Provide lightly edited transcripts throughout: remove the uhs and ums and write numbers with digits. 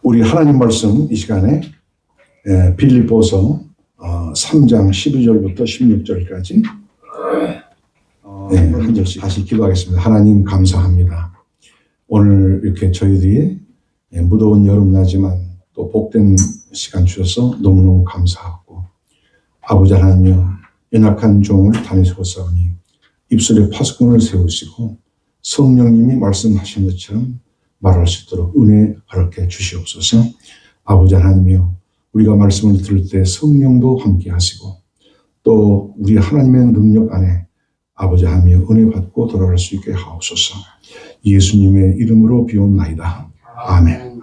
우리 하나님 말씀 이 시간에 빌립보서 3장 12절부터 16절까지 한 절씩 다시 기도하겠습니다. 하나님 감사합니다. 오늘 이렇게 저희들이 무더운 여름나지만 또 복된 시간 주셔서 너무너무 감사하고, 아버지 하나님여, 연약한 종을 다니시고사오니 입술에 파수꾼을 세우시고 성령님이 말씀하신 것처럼 말할 수 있도록 은혜 허락해 주시옵소서. 아버지 하나님이여, 우리가 말씀을 들을 때 성령도 함께 하시고 또 우리 하나님의 능력 안에 아버지 하나님이여 은혜 받고 돌아갈 수 있게 하옵소서. 예수님의 이름으로 비옵나이다. 아멘.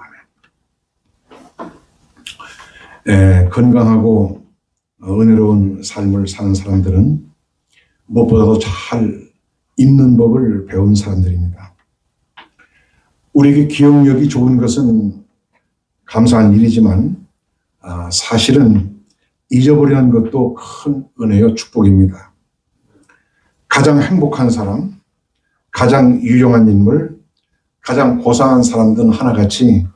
건강하고 은혜로운 삶을 사는 사람들은 무엇보다도 잘 잊는 법을 배운 사람들입니다. 우리에게 기억력이 좋은 것은 감사한 일이지만 사실은 잊어버리는 것도 큰 은혜요 축복입니다. 가장 행복한 사람, 가장 유용한 인물, 가장 고상한 사람들은 하나같이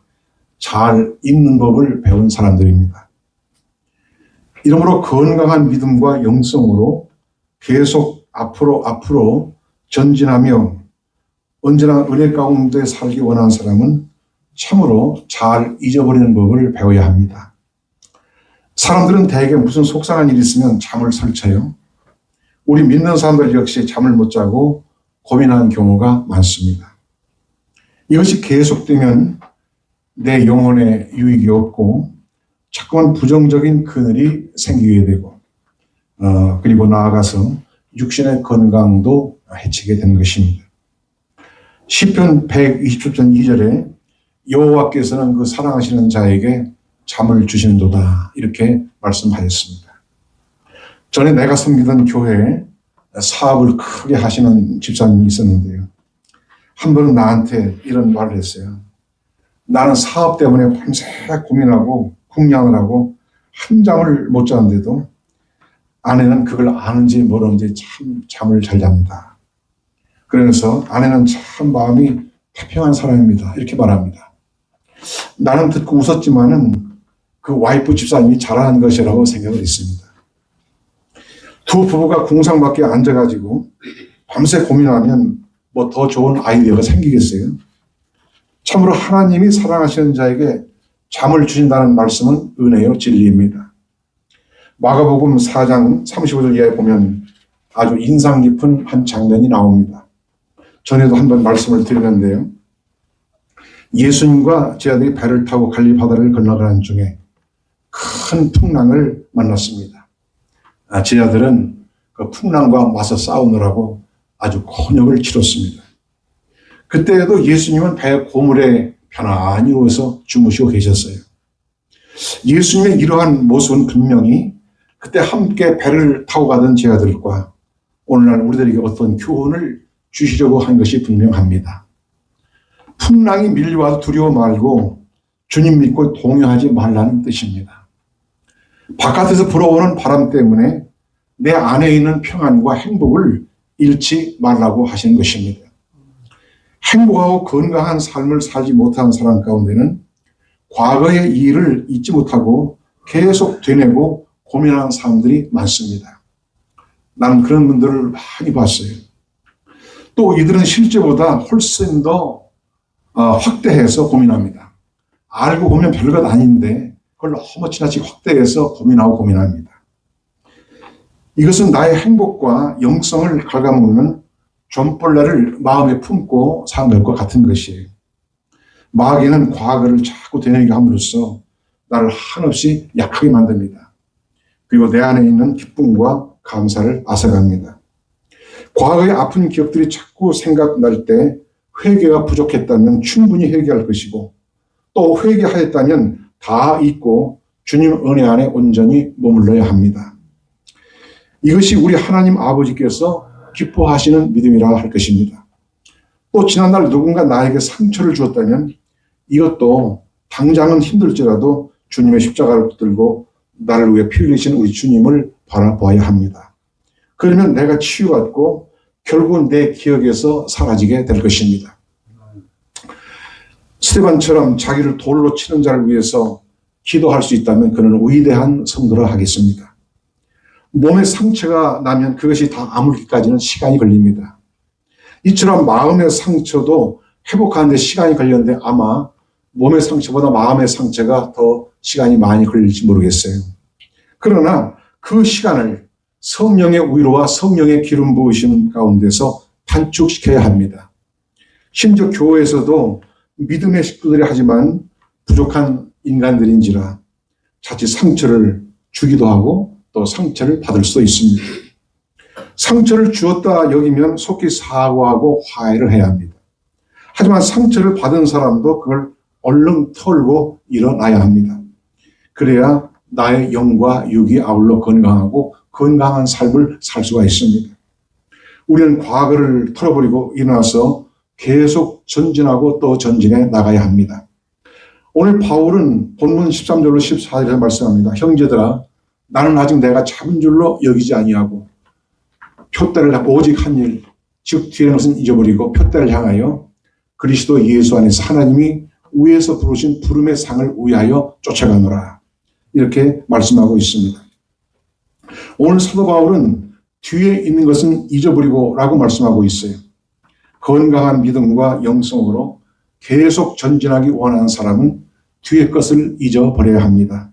잘 잊는 법을 배운 사람들입니다. 이러므로 건강한 믿음과 영성으로 계속 앞으로 전진하며 언제나 은혜 가운데 살기 원하는 사람은 참으로 잘 잊어버리는 법을 배워야 합니다. 사람들은 대개 무슨 속상한 일이 있으면 잠을 설쳐요. 우리 믿는 사람들 역시 잠을 못 자고 고민하는 경우가 많습니다. 이것이 계속되면 내 영혼에 유익이 없고 자꾸만 부정적인 그늘이 생기게 되고 그리고 나아가서 육신의 건강도 해치게 되는 것입니다. 시편 127편 2절에 여호와께서는 그 사랑하시는 자에게 잠을 주시는도다, 이렇게 말씀하셨습니다. 전에 내가 섬기던 교회에 사업을 크게 하시는 집사님이 있었는데요. 한 번은 나한테 이런 말을 했어요. 나는 사업 때문에 밤새 고민하고 궁량을 하고 한잠을 못 자는데도 아내는 그걸 아는지 모르는지 참 잠을 잘 잡니다. 그러면서 아내는 참 마음이 태평한 사람입니다, 이렇게 말합니다. 나는 듣고 웃었지만은 그 와이프 집사님이 잘하는 것이라고 생각을 했습니다. 두 부부가 궁상 밖에 앉아가지고 밤새 고민하면 뭐 더 좋은 아이디어가 생기겠어요? 참으로 하나님이 사랑하시는 자에게 잠을 주신다는 말씀은 은혜요 진리입니다. 마가복음 4장 35절 이하에 보면 아주 인상 깊은 한 장면이 나옵니다. 전에도 한번 말씀을 드렸는데요. 예수님과 제 아들이 배를 타고 갈릴리 바다를 건너가는 중에 큰 풍랑을 만났습니다. 제 아들은 그 풍랑과 맞서 싸우느라고 아주 곤욕을 치렀습니다. 그때에도 예수님은 배 고물에 편안히 누워서 주무시고 계셨어요. 예수님의 이러한 모습은 분명히 그때 함께 배를 타고 가던 제 아들과 오늘날 우리들에게 어떤 교훈을 주시려고 한 것이 분명합니다. 풍랑이 밀려와도 두려워 말고 주님 믿고 동요하지 말라는 뜻입니다. 바깥에서 불어오는 바람 때문에 내 안에 있는 평안과 행복을 잃지 말라고 하시는 것입니다. 행복하고 건강한 삶을 살지 못한 사람 가운데는 과거의 일을 잊지 못하고 계속 되뇌고 고민하는 사람들이 많습니다. 나는 그런 분들을 많이 봤어요. 또 이들은 실제보다 훨씬 더 확대해서 고민합니다. 알고 보면 별것 아닌데 그걸 너무 지나치게 확대해서 고민합니다. 이것은 나의 행복과 영성을 갉아먹는 존벌레를 마음에 품고 사는 것과 같은 것이에요. 마귀는 과거를 자꾸 되뇌게 함으로써 나를 한없이 약하게 만듭니다. 그리고 내 안에 있는 기쁨과 감사를 앗아갑니다. 과거의 아픈 기억들이 자꾸 생각날 때 회개가 부족했다면 충분히 회개할 것이고, 또 회개하였다면 다 잊고 주님 은혜 안에 온전히 머물러야 합니다. 이것이 우리 하나님 아버지께서 기뻐하시는 믿음이라 할 것입니다. 또 지난날 누군가 나에게 상처를 주었다면 이것도 당장은 힘들지라도 주님의 십자가를 붙들고 나를 위해 피 흘리신 우리 주님을 바라보아야 합니다. 그러면 내가 치유받고 결국은 내 기억에서 사라지게 될 것입니다. 스테반처럼 자기를 돌로 치는 자를 위해서 기도할 수 있다면 그는 위대한 성도라 하겠습니다. 몸에 상처가 나면 그것이 다 아물기까지는 시간이 걸립니다. 이처럼 마음의 상처도 회복하는데 시간이 걸렸는데 아마 몸의 상처보다 마음의 상처가 더 시간이 많이 걸릴지 모르겠어요. 그러나 그 시간을 성령의 위로와 성령의 기름 부으심 가운데서 단축시켜야 합니다. 심지어 교회에서도 믿음의 식구들이 하지만 부족한 인간들인지라 자칫 상처를 주기도 하고 또 상처를 받을 수도 있습니다. 상처를 주었다 여기면 속히 사과하고 화해를 해야 합니다. 하지만 상처를 받은 사람도 그걸 얼른 털고 일어나야 합니다. 그래야 나의 영과 육이 아울러 건강하고 건강한 삶을 살 수가 있습니다. 우리는 과거를 털어버리고 일어나서 계속 전진하고 또 전진해 나가야 합니다. 오늘 바울은 본문 13절로 14절에 말씀합니다. 형제들아, 나는 아직 내가 잡은 줄로 여기지 아니하고 표대를 오직 한 일, 즉 뒤에는 것은 잊어버리고 표대를 향하여 그리스도 예수 안에서 하나님이 위에서 부르신 부름의 상을 위하여 쫓아가노라. 이렇게 말씀하고 있습니다. 오늘 사도 바울은 뒤에 있는 것은 잊어버리고 라고 말씀하고 있어요. 건강한 믿음과 영성으로 계속 전진하기 원하는 사람은 뒤의 것을 잊어버려야 합니다.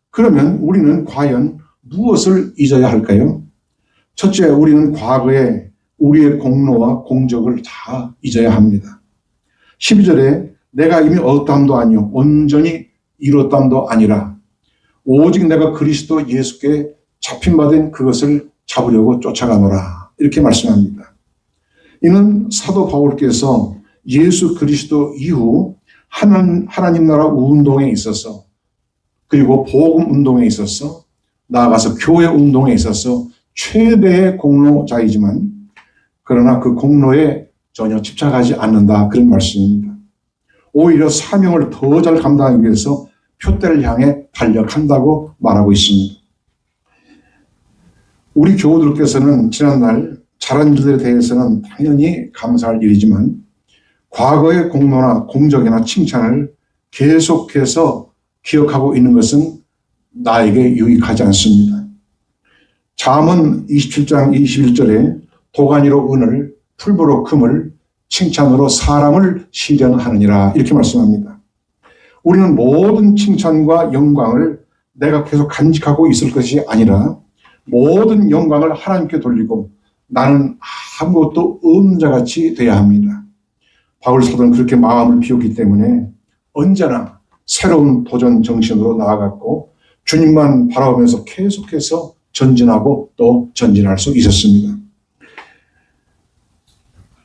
그러면 우리는 과연 무엇을 잊어야 할까요? 첫째, 우리는 과거에 우리의 공로와 공적을 다 잊어야 합니다. 12절에 내가 이미 얻었담도 아니요 온전히 이뤘담도 아니라 오직 내가 그리스도 예수께 잡힌 바 된 그것을 잡으려고 쫓아가노라. 이렇게 말씀합니다. 이는 사도 바울께서 예수 그리스도 이후 하나님 나라 운동에 있어서 그리고 복음 운동에 있어서 나아가서 교회 운동에 있어서 최대의 공로자이지만 그러나 그 공로에 전혀 집착하지 않는다. 그런 말씀입니다. 오히려 사명을 더 잘 감당하기 위해서 표대를 향해 달려간다고 말하고 있습니다. 우리 교우들께서는 지난날 잘한 일들에 대해서는 당연히 감사할 일이지만 과거의 공로나 공적이나 칭찬을 계속해서 기억하고 있는 것은 나에게 유익하지 않습니다. 잠언 27장 21절에 도가니로 은을, 풀무로 금을, 칭찬으로 사람을 시련하느니라 이렇게 말씀합니다. 우리는 모든 칭찬과 영광을 내가 계속 간직하고 있을 것이 아니라 모든 영광을 하나님께 돌리고 나는 아무것도 없는 자같이 돼야 합니다. 바울 사도는 그렇게 마음을 비웠기 때문에 언제나 새로운 도전 정신으로 나아갔고 주님만 바라보면서 계속해서 전진하고 또 전진할 수 있었습니다.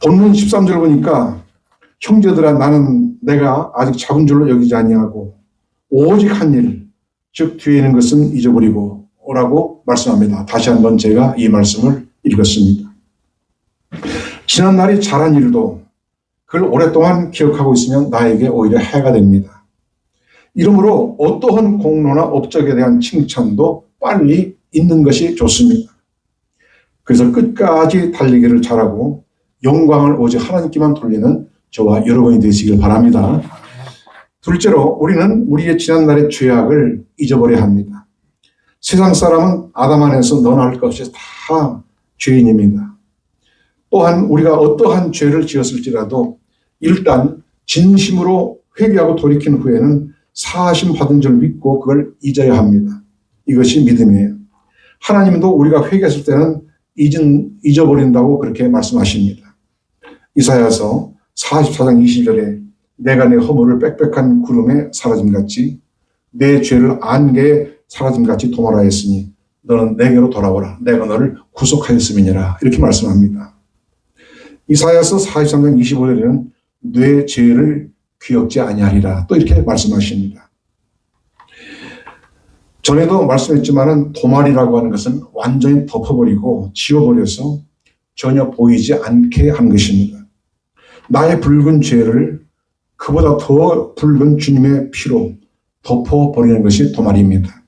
본문 13절 보니까 형제들아 나는 내가 아직 잡은 줄로 여기지 아니하고 오직 한 일, 즉 뒤에 있는 것은 잊어버리고 오라고 말씀합니다. 다시 한번 제가 이 말씀을 읽었습니다. 지난날이 잘한 일도 그걸 오랫동안 기억하고 있으면 나에게 오히려 해가 됩니다. 이러므로 어떠한 공로나 업적에 대한 칭찬도 빨리 잊는 것이 좋습니다. 그래서 끝까지 달리기를 잘하고 영광을 오직 하나님께만 돌리는 저와 여러분이 되시길 바랍니다. 둘째로 우리는 우리의 지난날의 죄악을 잊어버려야 합니다. 세상 사람은 아담 안에서 너나 할 것 없이 다 죄인입니다. 또한 우리가 어떠한 죄를 지었을지라도 일단 진심으로 회개하고 돌이킨 후에는 사하심 받은 줄 믿고 그걸 잊어야 합니다. 이것이 믿음이에요. 하나님도 우리가 회개했을 때는 잊어버린다고 그렇게 말씀하십니다. 이사야서 44장 20절에 내가 내 허물을 빽빽한 구름에 사라짐같이 내 죄를 안개에 사라짐같이 도말하였으니 너는 내게로 돌아오라. 내가 너를 구속하였음이니라. 이렇게 말씀합니다. 이사야서 43장 25절에는 내 죄를 기억지 아니하리라. 또 이렇게 말씀하십니다. 전에도 말씀했지만은 도말이라고 하는 것은 완전히 덮어버리고 지워버려서 전혀 보이지 않게 한 것입니다. 나의 붉은 죄를 그보다 더 붉은 주님의 피로 덮어버리는 것이 도말입니다.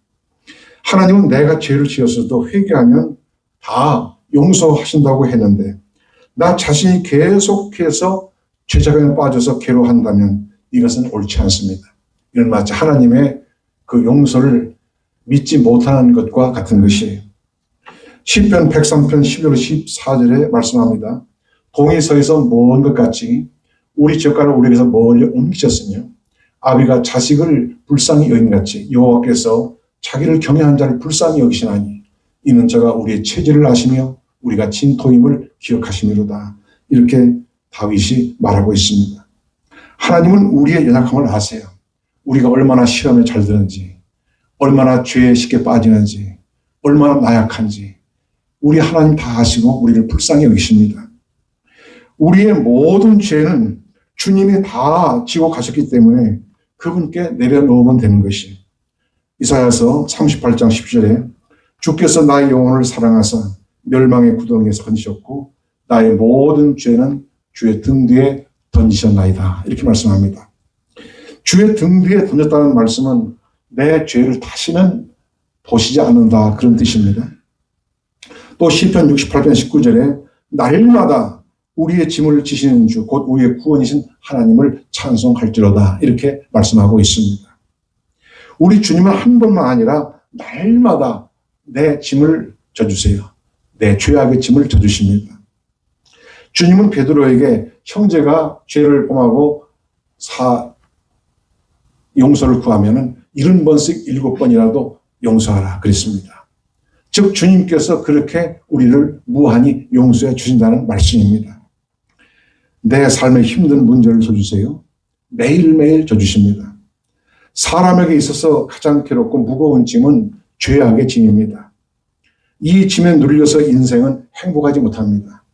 하나님은 내가 죄를 지었어도 회개하면 다 용서하신다고 했는데 나 자신이 계속해서 죄자간에 빠져서 괴로워한다면 이것은 옳지 않습니다. 이는 마치 하나님의 그 용서를 믿지 못하는 것과 같은 것이에요. 시편 103편 11절 14절에 말씀합니다. 동이 서에서 먼 것 같이 우리 젓가락을 우리에게서 멀리 옮기셨으며 아비가 자식을 불쌍히 여김같이 여호와께서 자기를 경외한 자를 불쌍히 여기시나니 이는 저가 우리의 체질을 아시며 우리가 진토임을 기억하시미로다. 이렇게 다윗이 말하고 있습니다. 하나님은 우리의 연약함을 아세요. 우리가 얼마나 시험에 잘 드는지, 얼마나 죄에 쉽게 빠지는지, 얼마나 나약한지 우리 하나님 다 아시고 우리를 불쌍히 여기십니다. 우리의 모든 죄는 주님이 다 지고 가셨기 때문에 그분께 내려놓으면 되는 것이에요. 이사야서 38장 10절에 주께서 나의 영혼을 사랑하사 멸망의 구덩이에서 건지셨고 나의 모든 죄는 주의 등 뒤에 던지셨나이다. 이렇게 말씀합니다. 주의 등 뒤에 던졌다는 말씀은 내 죄를 다시는 보시지 않는다, 그런 뜻입니다. 또 시편 68편 19절에 날마다 우리의 짐을 지시는 주, 곧 우리의 구원이신 하나님을 찬송할지로다, 이렇게 말씀하고 있습니다. 우리 주님은 한 번만 아니라 날마다 내 짐을 져주세요. 내 죄악의 짐을 져주십니다. 주님은 베드로에게 형제가 죄를 범하고 용서를 구하면은 70번씩 7번이라도 용서하라 그랬습니다. 즉 주님께서 그렇게 우리를 무한히 용서해 주신다는 말씀입니다. 내 삶의 힘든 문제를 져주세요. 매일매일 져주십니다. 사람에게 있어서 가장 괴롭고 무거운 짐은 죄악의 짐입니다. 이 짐에 눌려서 인생은 행복하지 못합니다.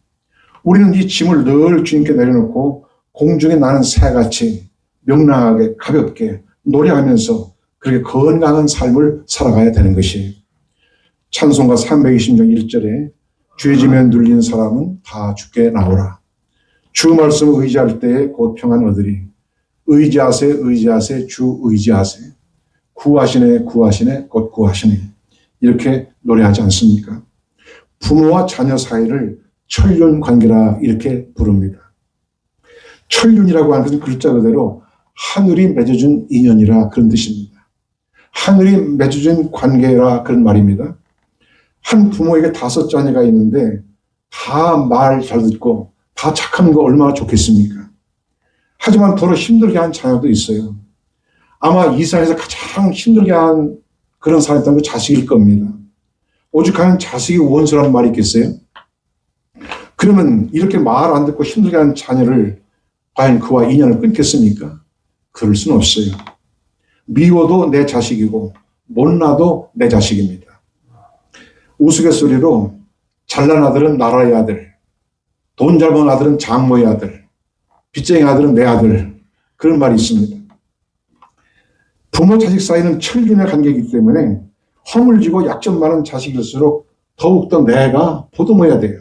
우리는 이 짐을 늘 주님께 내려놓고 공중에 나는 새같이 명랑하게 가볍게 노래하면서 그렇게 건강한 삶을 살아가야 되는 것이에요. 찬송가 320장 1절에 죄짐에 눌린 사람은 다 주께 나오라. 주 말씀을 의지할 때에 곧 평안 얻으리. 의지하세 의지하세 주 의지하세. 구하시네 구하시네 곧 구하시네. 이렇게 노래하지 않습니까? 부모와 자녀 사이를 천륜 관계라 이렇게 부릅니다. 천륜이라고 하는 것은 글자 그대로 하늘이 맺어준 인연이라 그런 뜻입니다. 하늘이 맺어준 관계라 그런 말입니다. 한 부모에게 5 자녀가 있는데 다 말 잘 듣고 다 착한 거 얼마나 좋겠습니까? 하지만 더러 힘들게 한 자녀도 있어요. 아마 이 세상에서 가장 힘들게 한 그런 사람이 자식일 겁니다. 오죽하면 자식이 원수라는 말이 있겠어요? 그러면 이렇게 말 안 듣고 힘들게 한 자녀를 과연 그와 인연을 끊겠습니까? 그럴 수는 없어요. 미워도 내 자식이고 못나도 내 자식입니다. 우스갯소리로 잘난 아들은 나라의 아들, 돈 잘 버는 아들은 장모의 아들, 빚쟁이 아들은 내 아들, 그런 말이 있습니다. 부모 자식 사이는 철륜의 관계이기 때문에 허물지고 약점 많은 자식일수록 더욱더 내가 보듬어야 돼요.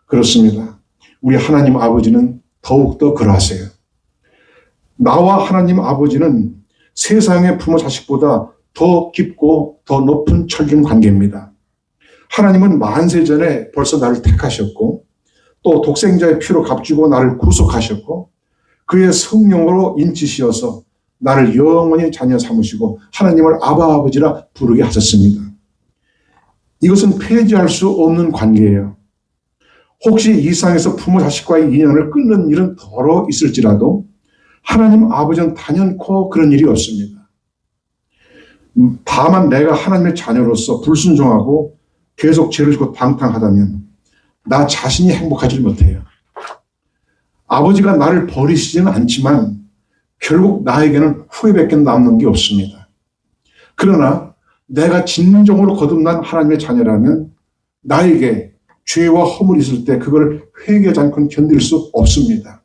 그렇습니다. 우리 하나님 아버지는 더욱더 그러하세요. 나와 하나님 아버지는 세상의 부모 자식보다 더 깊고 더 높은 철륜 관계입니다. 하나님은 만세 전에 벌써 나를 택하셨고 또 독생자의 피로 값주고 나를 구속하셨고 그의 성령으로 인치시어서 나를 영원히 자녀 삼으시고 하나님을 아바 아버지라 부르게 하셨습니다. 이것은 폐지할 수 없는 관계예요. 혹시 이 세상에서 부모 자식과의 인연을 끊는 일은 더러 있을지라도 하나님 아버지는 단연코 그런 일이 없습니다. 다만 내가 하나님의 자녀로서 불순종하고 계속 죄를 짓고 방탕하다면 나 자신이 행복하지 못해요. 아버지가 나를 버리시지는 않지만 결국 나에게는 후회밖에 남는 게 없습니다. 그러나 내가 진정으로 거듭난 하나님의 자녀라면 나에게 죄와 허물이 있을 때 그걸 회개하지 않고는 견딜 수 없습니다.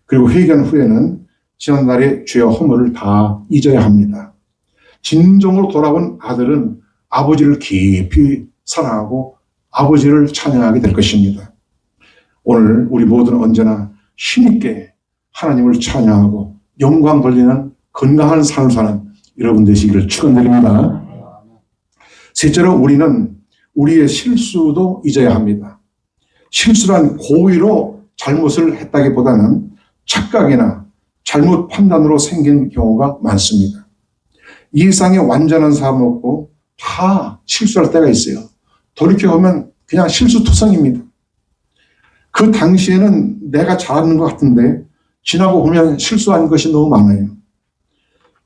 그리고 회개한 후에는 지난날의 죄와 허물을 다 잊어야 합니다. 진정으로 돌아온 아들은 아버지를 깊이 사랑하고 아버지를 찬양하게 될 것입니다. 오늘 우리 모두는 언제나 힘있게 하나님을 찬양하고 영광 돌리는 건강한 삶을 사는 여러분 되시기를 축원드립니다. 셋째로 우리는 우리의 실수도 잊어야 합니다. 실수란 고의로 잘못을 했다기보다는 착각이나 잘못 판단으로 생긴 경우가 많습니다. 이상의 완전한 사람 없고 다 실수할 때가 있어요. 돌이켜보면 그냥 실수투성입니다. 그 당시에는 내가 잘하는 것 같은데 지나고 보면 실수한 것이 너무 많아요.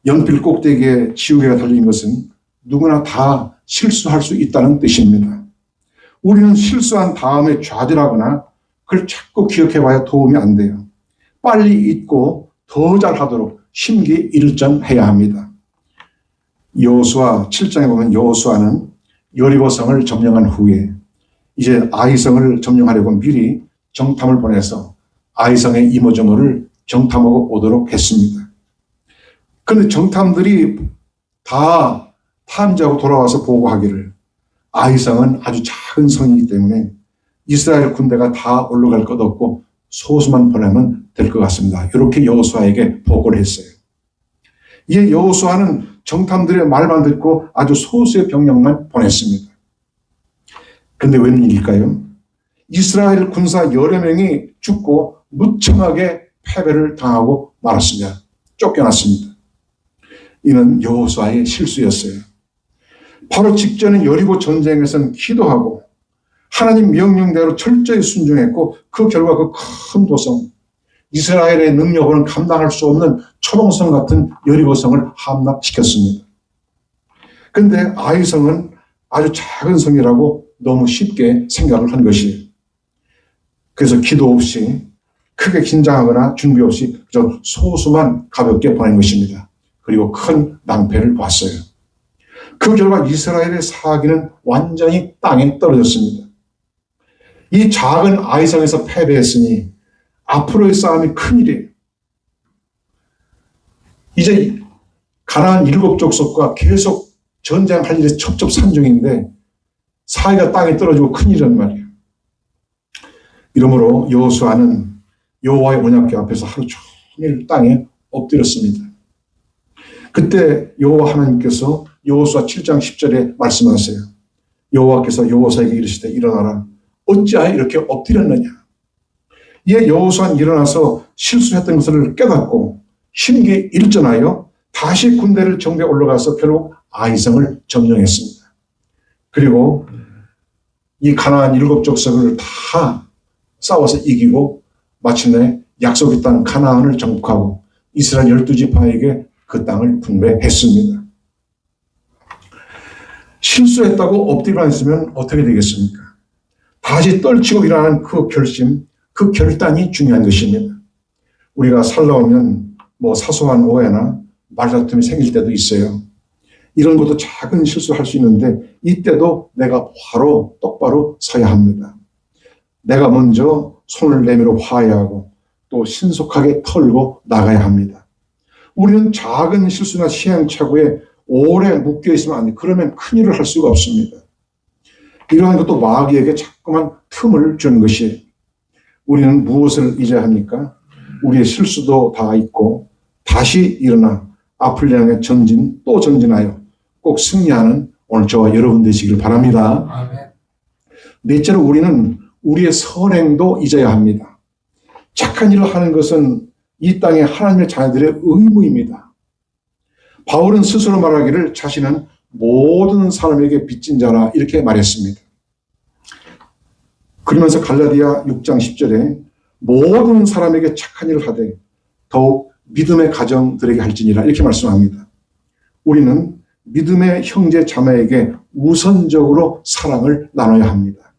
연필 꼭대기에 지우개가 달린 것은 누구나 다 실수할 수 있다는 뜻입니다. 우리는 실수한 다음에 좌절하거나 그걸 자꾸 기억해봐야 도움이 안 돼요. 빨리 잊고 더 잘하도록 심기일전해야 합니다. 여호수아 7장에 보면 여호수아는 여리고성을 점령한 후에 이제 아이성을 점령하려고 미리 정탐을 보내서 아이성의 이모저모를 정탐하고 오도록 했습니다. 그런데 정탐들이 다 탐지하고 돌아와서 보고하기를 아이성은 아주 작은 성이기 때문에 이스라엘 군대가 다 올라갈 것 없고 소수만 보내면 될 것 같습니다. 이렇게 여호수아에게 보고를 했어요. 이에 여호수아는 정탐들의 말만 듣고 아주 소수의 병력만 보냈습니다. 그런데 웬일일까요? 이스라엘 군사 여러 명이 죽고 무참하게 패배를 당하고 말았습니다. 쫓겨났습니다. 이는 여호수아의 실수였어요. 바로 직전에 여리고 전쟁에서는 기도하고 하나님 명령대로 철저히 순종했고 그 결과 그 큰 도성 이스라엘의 능력으로는 감당할 수 없는 초롱성 같은 여리고성을 함락시켰습니다. 그런데 아이성은 아주 작은 성이라고 너무 쉽게 생각을 한 것이에요. 그래서 기도 없이 크게 긴장하거나 준비 없이 그저 소수만 가볍게 보낸 것입니다. 그리고 큰 낭패를 봤어요. 그 결과 이스라엘의 사기는 완전히 땅에 떨어졌습니다. 이 작은 아이성에서 패배했으니 앞으로의 싸움이 큰일이에요. 이제 가나안 7족속과 계속 전쟁할 일이 첩첩산중인데 사이가 땅에 떨어지고 큰일이란 말이에요. 이러므로 여호수아는 여호와의 언약궤 앞에서 하루 종일 땅에 엎드렸습니다. 그때 여호와 하나님께서 여호수아 7장 10절에 말씀하세요. 여호와께서 여호수아에게 이르시되 일어나라. 어찌하여 이렇게 엎드렸느냐. 이에 여호수아는 일어나서 실수했던 것을 깨닫고 심기일전하여 다시 군대를 정비해 올라가서 결국 아이성을 점령했습니다. 그리고 이 가나안 7족속을 다 싸워서 이기고 마침내 약속의 땅 가나안을 정복하고 이스라엘 12지파에게 그 땅을 분배했습니다. 실수했다고 엎드려 있으면 어떻게 되겠습니까? 다시 떨치고 일어나는 그 결심, 그 결단이 중요한 것입니다. 우리가 살다 오면 사소한 오해나 말다툼이 생길 때도 있어요. 이런 것도 작은 실수할 수 있는데 이때도 내가 바로 똑바로 서야 합니다. 내가 먼저 손을 내밀어 화해하고 또 신속하게 털고 나가야 합니다. 우리는 작은 실수나 시행착오에 오래 묶여있으면 안 돼요. 그러면 큰일을 할 수가 없습니다. 이러한 것도 마귀에게 자꾸만 틈을 주는 것이에요. 우리는 무엇을 잊어야 합니까? 우리의 실수도 다 있고 다시 일어나 앞을 향해 전진 또 전진하여 꼭 승리하는 오늘 저와 여러분 되시길 바랍니다. 아멘. 넷째로 우리는 우리의 선행도 잊어야 합니다. 착한 일을 하는 것은 이 땅의 하나님의 자녀들의 의무입니다. 바울은 스스로 말하기를 자신은 모든 사람에게 빚진 자라 이렇게 말했습니다. 그러면서 갈라디아 6장 10절에 모든 사람에게 착한 일을 하되 더욱 믿음의 가정들에게 할지니라 이렇게 말씀합니다. 우리는 믿음의 형제 자매에게 우선적으로 사랑을 나눠야 합니다.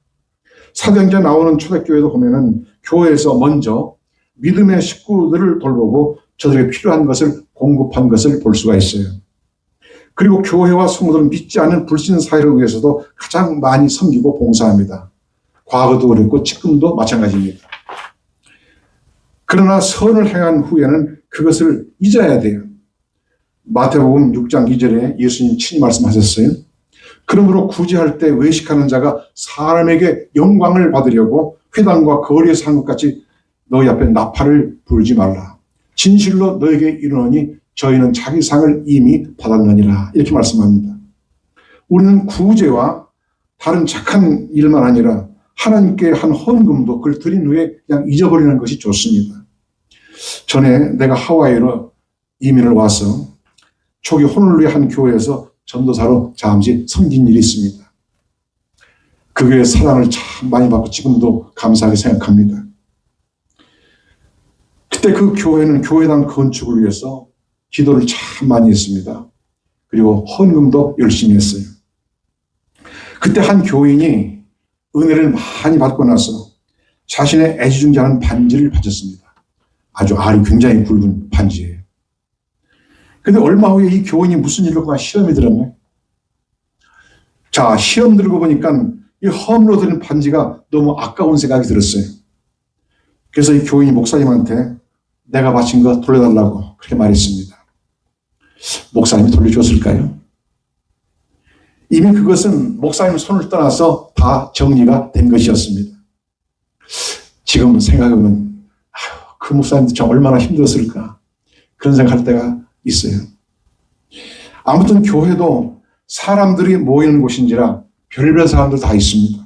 사도행전에 나오는 초대교회도 보면은 교회에서 먼저 믿음의 식구들을 돌보고 저들에게 필요한 것을 공급한 것을 볼 수가 있어요. 그리고 교회와 성도들은 믿지 않는 불신 사회를 위해서도 가장 많이 섬기고 봉사합니다. 과거도 그랬고 지금도 마찬가지입니다. 그러나 선을 행한 후에는 그것을 잊어야 돼요. 마태복음 6장 2절에 예수님 친히 말씀하셨어요. 그러므로 구제할 때 외식하는 자가 사람에게 영광을 받으려고 회당과 거리에서 한 것 같이 너희 앞에 나팔을 불지 말라. 진실로 너에게 이르노니 저희는 자기 상을 이미 받았느니라. 이렇게 말씀합니다. 우리는 구제와 다른 착한 일만 아니라 하나님께 한 헌금도 그걸 드린 후에 그냥 잊어버리는 것이 좋습니다. 전에 내가 하와이로 이민을 와서 초기 호놀룰루의 한 교회에서 전도사로 잠시 섬긴 일이 있습니다. 그 교회의 사랑을 참 많이 받고 지금도 감사하게 생각합니다. 그때 그 교회는 교회당 건축을 위해서 기도를 참 많이 했습니다. 그리고 헌금도 열심히 했어요. 그때 한 교인이 은혜를 많이 받고 나서 자신의 애지중지하는 반지를 바쳤습니다. 아주 알이 굉장히 굵은 반지예요. 근데 얼마 후에 이 교인이 무슨 일로 시험이 들었네. 자, 시험 들고 보니까 이 허물로 드린 반지가 너무 아까운 생각이 들었어요. 그래서 이 교인이 목사님한테 내가 바친 거 돌려달라고 그렇게 말했습니다. 목사님이 돌려줬을까요? 이미 그것은 목사님 손을 떠나서 다 정리가 된 것이었습니다. 지금 생각하면 그 목사님도 참 얼마나 힘들었을까 그런 생각할 때가 있어요. 아무튼 교회도 사람들이 모이는 곳인지라 별별 사람들 다 있습니다.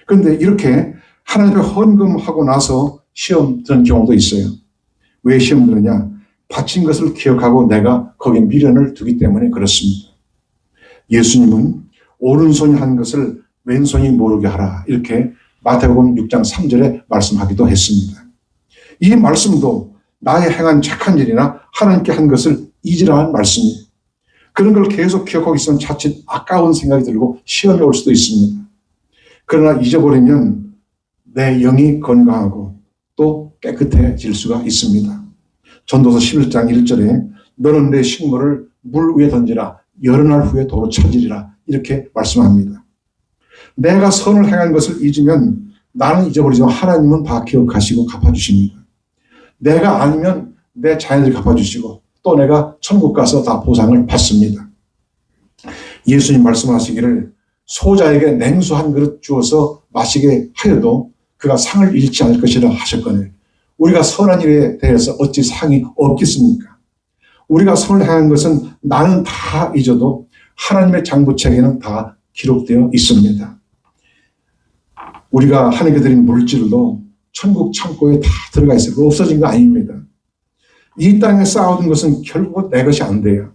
그런데 이렇게 하나님 앞에 헌금하고 나서 시험 드는 경우도 있어요. 왜 시험 드느냐? 바친 것을 기억하고 내가 거기에 미련을 두기 때문에 그렇습니다. 예수님은 오른손이 한 것을 왼손이 모르게 하라 이렇게 마태복음 6장 3절에 말씀하기도 했습니다. 이 말씀도 나의 행한 착한 일이나 하나님께 한 것을 잊으라는 말씀이에요. 그런 걸 계속 기억하고 있으면 자칫 아까운 생각이 들고 시험이 올 수도 있습니다. 그러나 잊어버리면 내 영이 건강하고 또 깨끗해질 수가 있습니다. 전도서 11장 1절에 너는 내 식물을 물 위에 던지라 여러 날 후에 도로 찾으리라 이렇게 말씀합니다. 내가 선을 행한 것을 잊으면 나는 잊어버리지만 하나님은 다 기억하시고 갚아주십니다. 내가 아니면 내 자녀들이 갚아주시고 또 내가 천국 가서 다 보상을 받습니다. 예수님 말씀하시기를 소자에게 냉수 한 그릇 주어서 마시게 하여도 그가 상을 잃지 않을 것이라 하셨거늘 우리가 선한 일에 대해서 어찌 상이 없겠습니까? 우리가 선을 행한 것은 나는 다 잊어도 하나님의 장부책에는 다 기록되어 있습니다. 우리가 하나님께 드린 물질도 천국 창고에 다 들어가 있어요. 없어진 거 아닙니다. 이 땅에 쌓아둔 것은 결국 내 것이 안 돼요.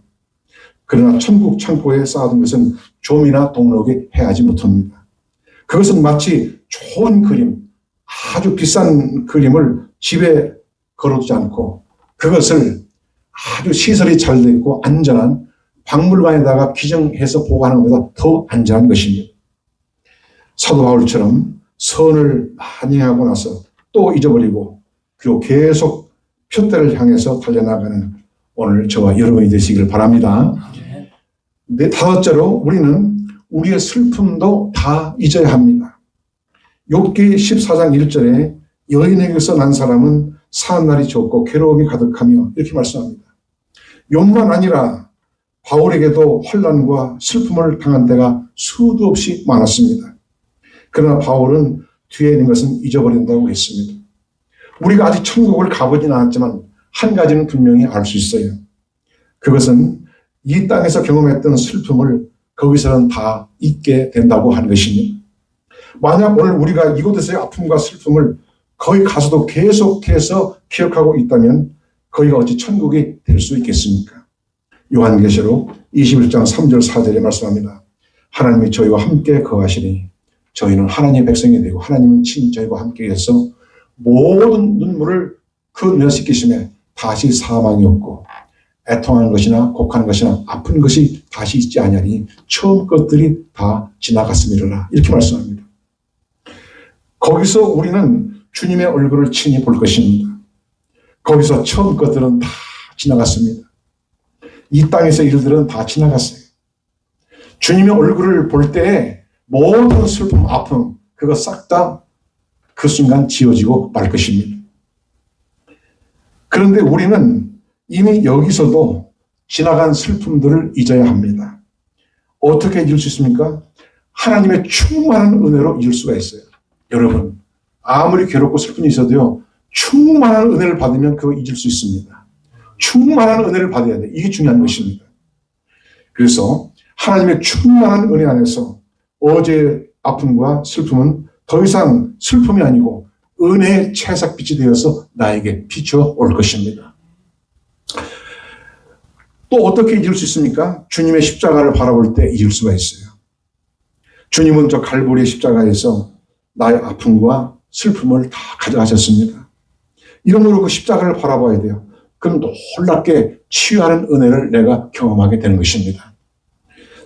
그러나 천국 창고에 쌓아둔 것은 좀이나 동록이 해하지 못합니다. 그것은 마치 좋은 그림, 아주 비싼 그림을 집에 걸어두지 않고 그것을 아주 시설이 잘 되어 있고 안전한 박물관에다가 기증해서 보관하는 것보다 더 안전한 것입니다. 사도 바울처럼 선을 많이 하고 나서 또 잊어버리고 그리고 계속 표대를 향해서 달려나가는 오늘 저와 여러분이 되시길 바랍니다. 네, 다섯째로 우리는 우리의 슬픔도 다 잊어야 합니다. 욥기 14장 1절에 여인에게서 난 사람은 사는 날이 적고 괴로움이 가득하며 이렇게 말씀합니다. 욥만 아니라 바울에게도 환난과 슬픔을 당한 때가 수도 없이 많았습니다. 그러나 바울은 뒤에 있는 것은 잊어버린다고 했습니다. 우리가 아직 천국을 가보지는 않았지만 한 가지는 분명히 알 수 있어요. 그것은 이 땅에서 경험했던 슬픔을 거기서는 다 잊게 된다고 하는 것입니다. 만약 오늘 우리가 이곳에서의 아픔과 슬픔을 거기 가서도 계속해서 기억하고 있다면 거기가 어찌 천국이 될 수 있겠습니까? 요한계시록 21장 3절 4절에 말씀합니다. 하나님이 저희와 함께 거하시니 저희는 하나님의 백성이 되고 하나님은 친히 저희와 함께 해서 모든 눈물을 그 눈에 씻기심에 다시 사망이 없고 애통하는 것이나 곡하는 것이나 아픈 것이 다시 있지 아니하니 처음 것들이 다 지나갔음이라 이렇게 말씀합니다. 거기서 우리는 주님의 얼굴을 친히 볼 것입니다. 거기서 처음 것들은 다 지나갔습니다. 이 땅에서 일들은 다 지나갔어요. 주님의 얼굴을 볼 때에 모든 슬픔, 아픔 그거 싹 다 그 순간 지워지고 말 것입니다. 그런데 우리는 이미 여기서도 지나간 슬픔들을 잊어야 합니다. 어떻게 잊을 수 있습니까? 하나님의 충만한 은혜로 잊을 수가 있어요. 여러분, 아무리 괴롭고 슬픔이 있어도요, 충만한 은혜를 받으면 그거 잊을 수 있습니다. 충만한 은혜를 받아야 돼요. 이게 중요한 것입니다. 그래서 하나님의 충만한 은혜 안에서 어제의 아픔과 슬픔은 더 이상 슬픔이 아니고 은혜의 채삭빛이 되어서 나에게 비춰 올 것입니다. 또 어떻게 잊을 수 있습니까? 주님의 십자가를 바라볼 때 잊을 수가 있어요. 주님은 저 갈보리의 십자가에서 나의 아픔과 슬픔을 다 가져가셨습니다. 이러므로 그 십자가를 바라봐야 돼요. 그럼 놀랍게 치유하는 은혜를 내가 경험하게 되는 것입니다.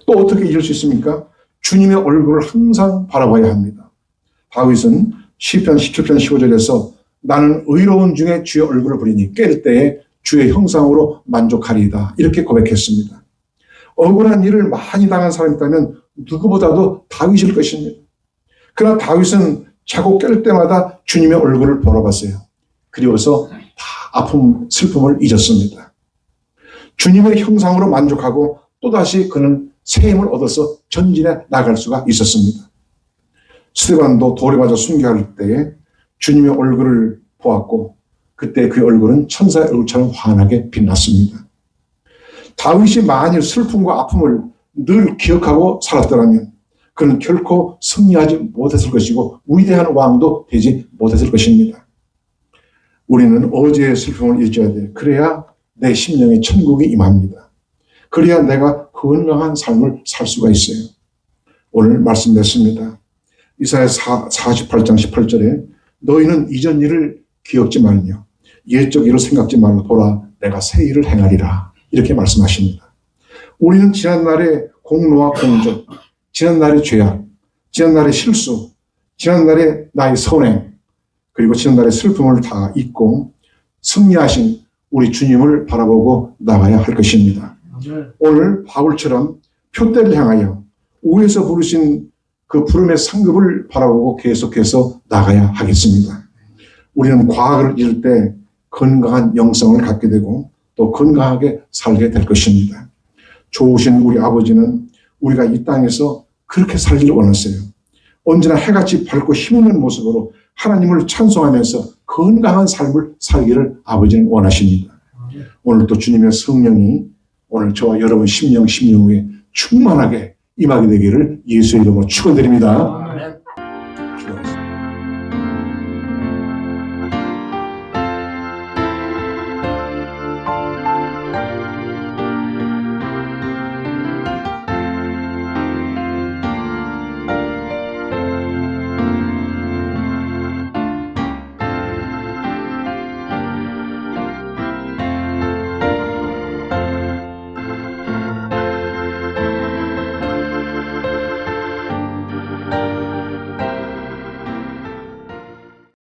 또 어떻게 잊을 수 있습니까? 주님의 얼굴을 항상 바라봐야 합니다. 다윗은 시편 17편 15절에서 나는 의로운 중에 주의 얼굴을 보리니 깰 때에 주의 형상으로 만족하리이다. 이렇게 고백했습니다. 억울한 일을 많이 당한 사람이 있다면 누구보다도 다윗일 것입니다. 그러나 다윗은 자고 깰 때마다 주님의 얼굴을 바라봤어요. 그리워서 다 아픔, 슬픔을 잊었습니다. 주님의 형상으로 만족하고 또다시 그는 새 힘을 얻어서 전진해 나갈 수가 있었습니다. 스데반도 돌에 맞아 순교할 때에 주님의 얼굴을 보았고 그때 그 얼굴은 천사의 얼굴처럼 환하게 빛났습니다. 다윗이 만일 슬픔과 아픔을 늘 기억하고 살았더라면 그는 결코 승리하지 못했을 것이고 위대한 왕도 되지 못했을 것입니다. 우리는 어제의 슬픔을 잊어야 돼요. 그래야 내 심령의 천국이 임합니다. 그래야 내가 건강한 삶을 살 수가 있어요. 오늘 말씀드렸습니다. 이사야 48장 18절에 너희는 이전 일을 기억지 말며 옛적 일을 생각지 말고 보라 내가 새 일을 행하리라 이렇게 말씀하십니다. 우리는 지난날의 공로와 공적, 지난날의 죄악, 지난날의 실수, 지난날의 나의 선행 그리고 지난날의 슬픔을 다 잊고 승리하신 우리 주님을 바라보고 나가야 할 것입니다. 오늘 바울처럼 표대를 향하여 위에서 부르신 그 부름의 상급을 바라보고 계속해서 나가야 하겠습니다. 우리는 과거를 잃을 때 건강한 영성을 갖게 되고 또 건강하게 살게 될 것입니다. 좋으신 우리 아버지는 우리가 이 땅에서 그렇게 살기를 원하세요. 언제나 해같이 밝고 힘있는 모습으로 하나님을 찬송하면서 건강한 삶을 살기를 아버지는 원하십니다. 오늘 또 주님의 성령이 오늘 저와 여러분 심령 심령에 충만하게 임하게 되기를 예수의 이름으로 축원드립니다.